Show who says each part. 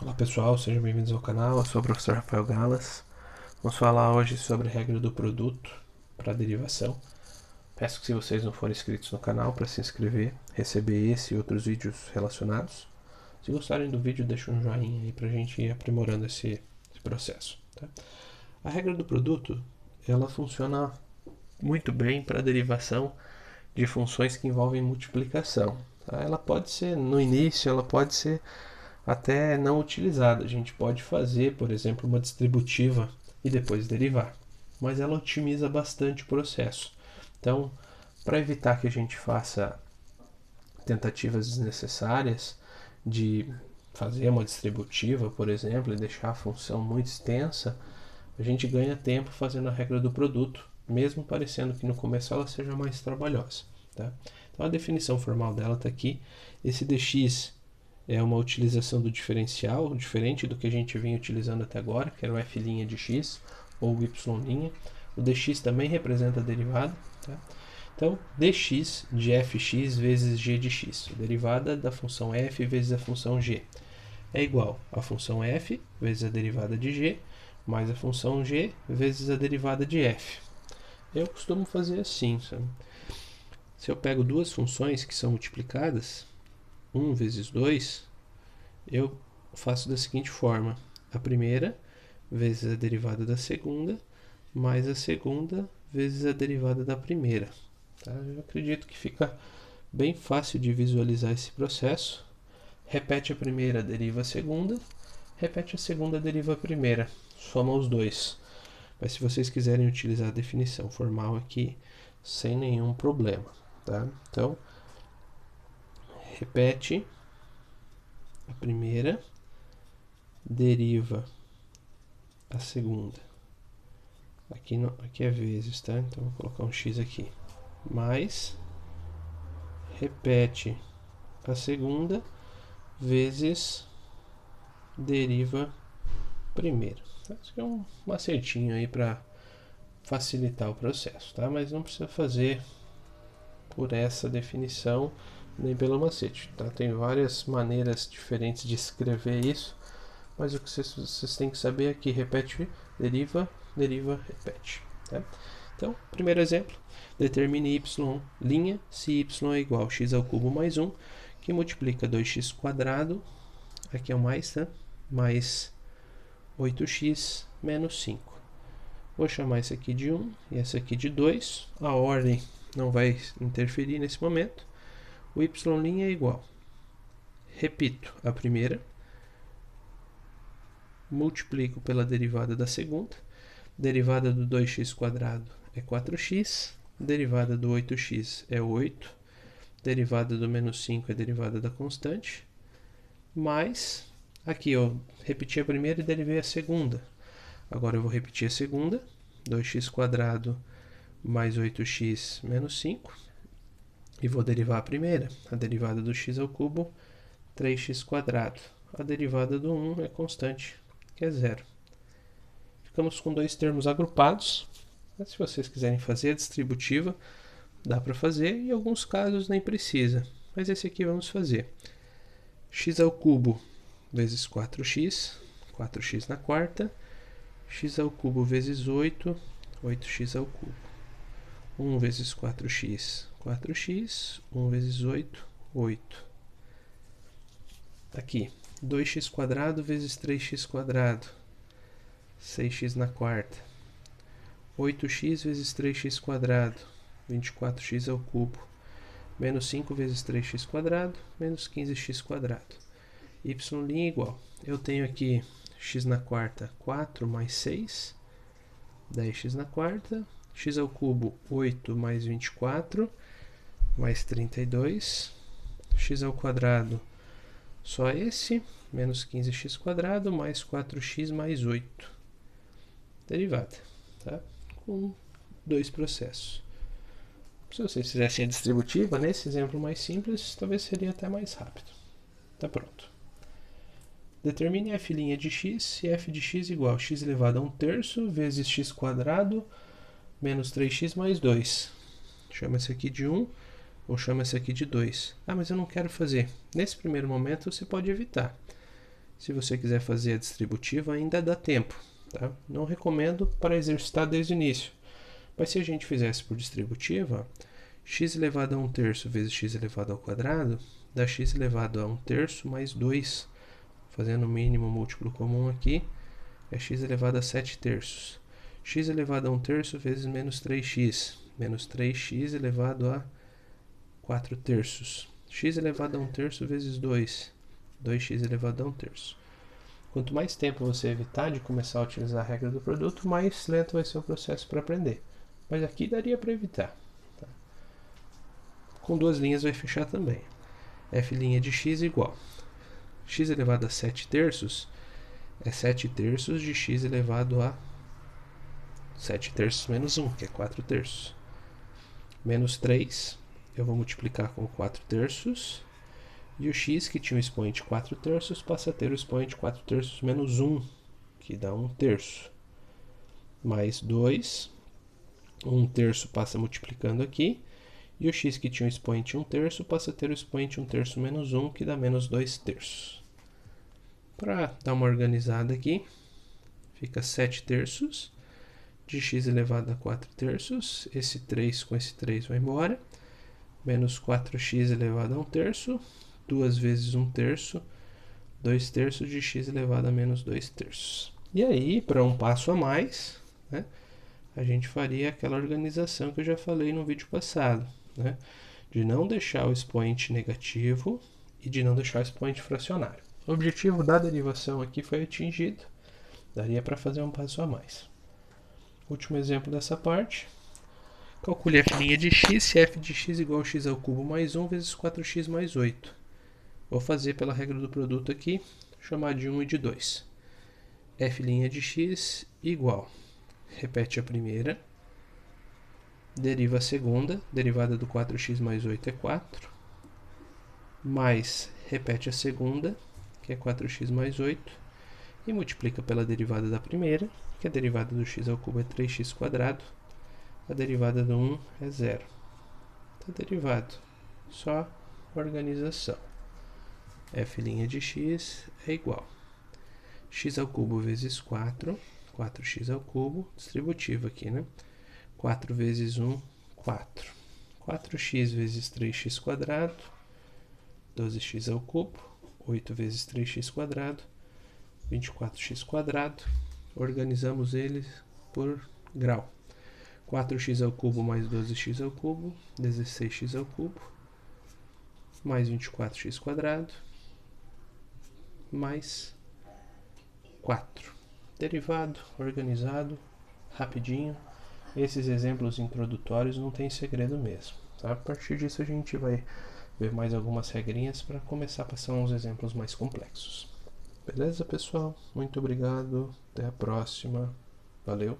Speaker 1: Olá pessoal, sejam bem-vindos ao canal, eu sou o professor Rafael Galas. Vamos falar hoje sobre a regra do produto para derivação. Peço que se vocês não forem inscritos no canal, para se inscrever, receber esse e outros vídeos relacionados. Se gostarem do vídeo, deixem um joinha aí para a gente ir aprimorando esse processo. Tá? A regra do produto, ela funciona muito bem para a derivação de funções que envolvem multiplicação. Tá? Ela pode ser, no início, ela pode ser até não utilizada. A gente pode fazer, por exemplo, uma distributiva e depois derivar, mas ela otimiza bastante o processo. Então, para evitar que a gente faça tentativas desnecessárias de fazer uma distributiva, por exemplo, e deixar a função muito extensa, a gente ganha tempo fazendo a regra do produto, mesmo parecendo que no começo ela seja mais trabalhosa. Tá? Então a definição formal dela está aqui. Esse dx é uma utilização do diferencial, diferente do que a gente vinha utilizando até agora, que era o f' de x ou o y'. O dx também representa a derivada. Tá? Então, dx de fx vezes g de x, a derivada da função f vezes a função g, é igual à função f vezes a derivada de g, mais a função g vezes a derivada de f. Eu costumo fazer assim, sabe? Se eu pego duas funções que são multiplicadas, 1 vezes 2, eu faço da seguinte forma: a primeira vezes a derivada da segunda, mais a segunda vezes a derivada da primeira. Tá? Eu acredito que fica bem fácil de visualizar esse processo. Repete a primeira, deriva a segunda. Repete a segunda, deriva a primeira. Soma os dois. Mas se vocês quiserem utilizar a definição formal aqui, sem nenhum problema. Tá? Então, repete a primeira, deriva a segunda. Aqui é vezes, tá? Então vou colocar um x aqui. Mais, repete a segunda, vezes deriva primeiro. Isso aqui é um macetinho aí para facilitar o processo, tá? Mas não precisa fazer por essa definição nem pelo macete, tá? Tem várias maneiras diferentes de escrever isso, mas o que vocês têm que saber é que repete, deriva, deriva, repete, tá? Então, primeiro exemplo, determine y' se y é igual a x ao cubo mais 1, que multiplica 2x quadrado, aqui é o mais, tá? Mais 8x menos 5. Vou chamar esse aqui de 1 e esse aqui de 2. A ordem não vai interferir nesse momento. O y' é igual. Repito a primeira. Multiplico pela derivada da segunda. Derivada do 2x quadrado é 4x. Derivada do 8x é 8. Derivada do menos 5 é derivada da constante. Mais, aqui eu repeti a primeira e derivei a segunda. Agora eu vou repetir a segunda. 2x quadrado mais 8x menos 5. E vou derivar a primeira. A derivada do x ao cubo, 3x quadrado. A derivada do 1 é constante, que é 0. Ficamos com dois termos agrupados. Se vocês quiserem fazer a distributiva, dá para fazer. Em alguns casos nem precisa. Mas esse aqui vamos fazer. X ao cubo vezes 4x. 4x na quarta. X ao cubo vezes 8. 8x ao cubo. 1 vezes 4x, 4x. 1 vezes 8, 8. Aqui, 2x quadrado vezes 3x quadrado. 6x na quarta. 8x vezes 3x quadrado. 24x ao cubo. Menos 5 vezes 3x quadrado. Menos 15x quadrado. Y' igual. Eu tenho aqui x na quarta, 4 mais 6. 10x na quarta. X ao cubo, 8 mais 24. Mais 32. X ao quadrado, só esse. Menos 15x quadrado mais 4x mais 8. Derivada. Tá? Com dois processos. Se vocês fizessem a distributiva, nesse exemplo mais simples, talvez seria até mais rápido. Tá pronto. Determine f' de x se f de x igual a x elevado a 1/3 vezes x quadrado menos 3x mais 2. Chama esse aqui de 1 ou chama esse aqui de 2. Ah, mas eu não quero fazer. Nesse primeiro momento você pode evitar. Se você quiser fazer a distributiva, ainda dá tempo, tá? Não recomendo para exercitar desde o início. Mas se a gente fizesse por distributiva, x elevado a 1/3 vezes x elevado ao quadrado dá x elevado a 1/3 mais 2. Fazendo o mínimo múltiplo comum aqui, é x elevado a 7/3. X elevado a 1/3 vezes menos 3x. Menos 3x elevado a 4/3. X elevado a 1/3 vezes 2. 2x elevado a 1/3. Quanto mais tempo você evitar de começar a utilizar a regra do produto, mais lento vai ser o processo para aprender. Mas aqui daria para evitar. Tá? Com duas linhas vai fechar também. F' de x igual. X elevado a 7/3 é 7/3 de x elevado a 7/3 menos 1, que é 4/3. Menos 3, eu vou multiplicar com 4/3. E o x, que tinha o expoente 4/3, passa a ter o expoente 4/3 menos 1, que dá 1/3. Mais 2. 1/3 passa multiplicando aqui. E o x, que tinha o expoente 1/3, passa a ter o expoente 1/3 menos 1, que dá menos 2/3. Para dar uma organizada aqui, fica 7/3 de x elevado a 4/3. Esse 3 com esse 3 vai embora. Menos 4x elevado a 1/3. 2 vezes 1/3. 2/3 de x elevado a menos 2/3. E aí, para um passo a mais, né, a gente faria aquela organização que eu já falei no vídeo passado, né, de não deixar o expoente negativo e de não deixar o expoente fracionário. O objetivo da derivação aqui foi atingido. Daria para fazer um passo a mais. Último exemplo dessa parte. Calcule f' de x, se f de x igual a x ao cubo mais 1 vezes 4x mais 8. Vou fazer pela regra do produto aqui, chamar de 1 e de 2. F' de x igual. Repete a primeira. Deriva a segunda. Derivada do 4x mais 8 é 4. Mais, repete a segunda, que é 4x mais 8. E multiplica pela derivada da primeira, que a derivada do x ao cubo é 3x quadrado. A derivada do 1 é 0. Está derivado. Só organização. F' de x é igual. X ao cubo vezes 4. 4x ao cubo. Distributivo aqui, né? 4 vezes 1, 4. 4x vezes 3x quadrado. 12x ao cubo. 8 vezes 3x quadrado. 24x quadrado. Organizamos eles por grau. 4x ao cubo mais 12x ao cubo, 16x ao cubo, mais 24x quadrado, mais 4. Derivado, organizado, rapidinho. Esses exemplos introdutórios não tem segredo mesmo. Tá? A partir disso a gente vai ver mais algumas regrinhas para começar a passar uns exemplos mais complexos. Beleza, pessoal? Muito obrigado. Até a próxima. Valeu.